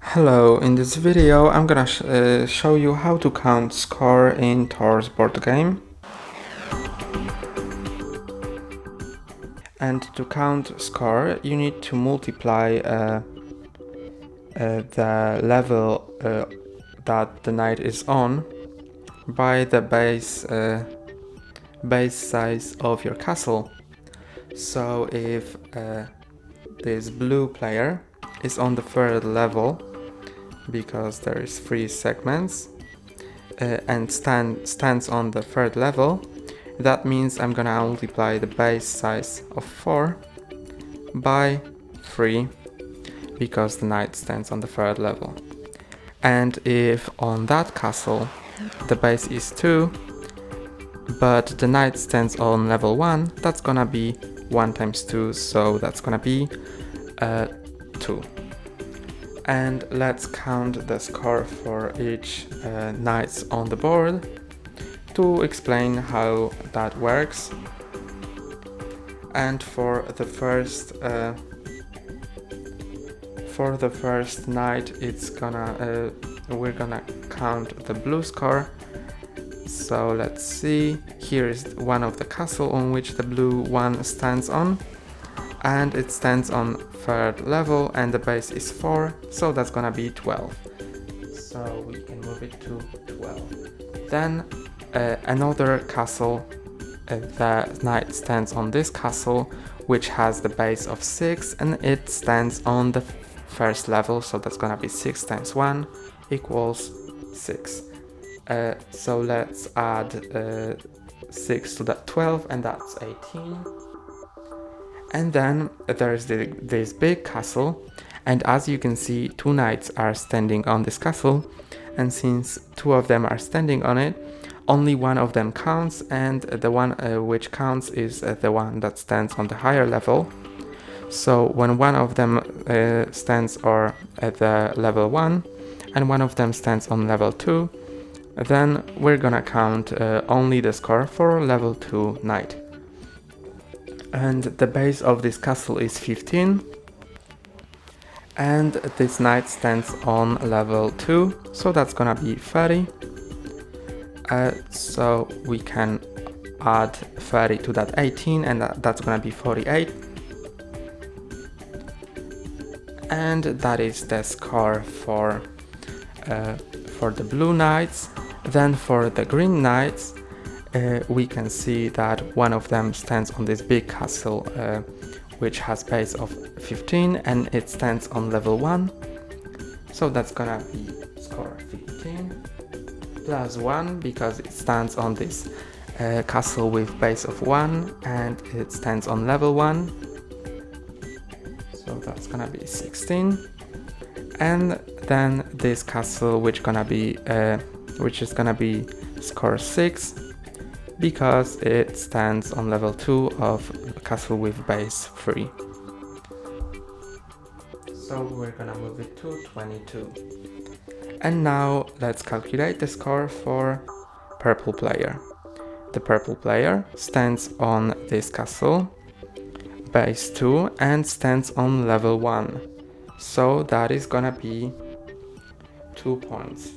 Hello, in this video I'm gonna show you how to count score in Torres board game. And to count score you need to multiply the level that the knight is on by the base size of your castle. So if this blue player is on the third level, because there is 3 segments, and stands on the third level, that means I'm gonna multiply the base size of 4 by 3 because the knight stands on the third level. And if on that castle the base is 2 but the knight stands on level 1, that's gonna be 1 times 2, so that's gonna be 2. And let's count the score for each knights on the board to explain how that works. And for the first knight, we're gonna count the blue score. So let's see, here is one of the castle on which the blue one stands on, and it stands on third level and the base is 4, so that's gonna be 12. So we can move it to 12. Then another castle, the knight stands on this castle, which has the base of 6 and it stands on the first level, so that's gonna be 6 times 1 equals 6. So let's add 6 to that 12 and that's 18. And then there's this big castle, and as you can see 2 knights are standing on this castle, and since 2 of them are standing on it, only one of them counts, and the one which counts is the one that stands on the higher level. So when one of them stands at the level 1 and one of them stands on level 2, then we're gonna count only the score for level 2 knight. And the base of this castle is 15, and this knight stands on level 2, so that's gonna be 30. So we can add 30 to that 18, and that's gonna be 48. And that is the score for the blue knights. Then for the green knights, we can see that one of them stands on this big castle, which has base of 15, and it stands on level 1, so that's gonna be score 15 plus 1 because it stands on this castle with base of 1 and it stands on level 1, so that's gonna be 16. And then this castle which is gonna be score 6 because it stands on level 2 of a castle with base 3. So we're gonna move it to 22. And now let's calculate the score for purple player. The purple player stands on this castle, base 2, and stands on level 1. So that is gonna be 2 points.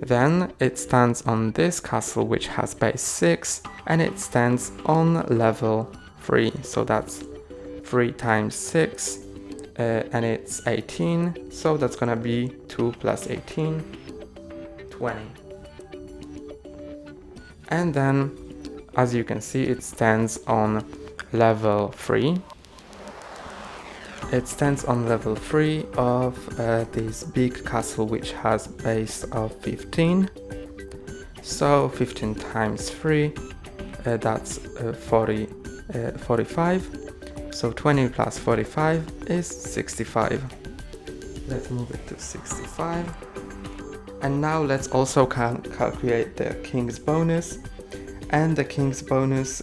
Then it stands on this castle which has base 6 and it stands on level 3, so that's 3 times 6 and it's 18, so that's gonna be 2 plus 18, 20. And then as you can see it stands on level 3. It stands on level 3 of this big castle which has base of 15. So 15 times 3, that's 45. So 20 plus 45 is 65. Let's move it to 65. And now let's also calculate the king's bonus. And the king's bonus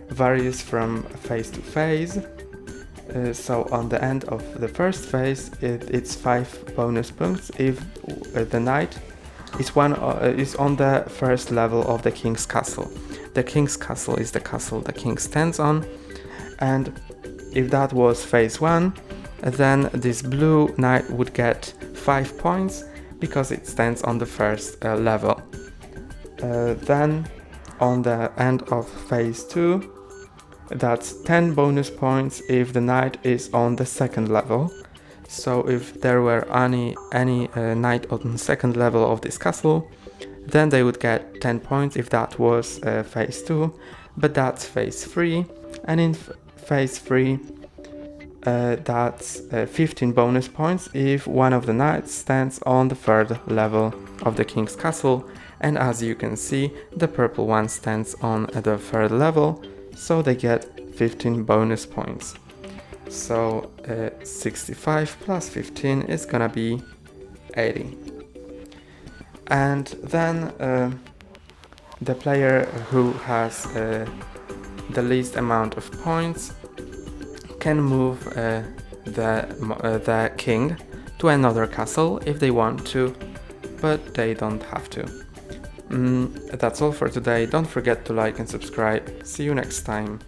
varies from phase to phase. So on the end of the first phase, it's 5 bonus points if the knight is on the first level of the king's castle. The king's castle is the castle the king stands on, and if that was phase 1, then this blue knight would get 5 points because it stands on the first level. Then on the end of phase 2, that's 10 bonus points if the knight is on the second level. So if there were any knight on the second level of this castle, then they would get 10 points if that was phase 2, but that's phase 3, and in phase 3 that's 15 bonus points if one of the knights stands on the third level of the king's castle, and as you can see, the purple one stands on the third level, so they get 15 bonus points. So 65 plus 15 is gonna be 80. And then the player who has the least amount of points can move the king to another castle if they want to, but they don't have to. That's all for today. Don't forget to like and subscribe. See you next time.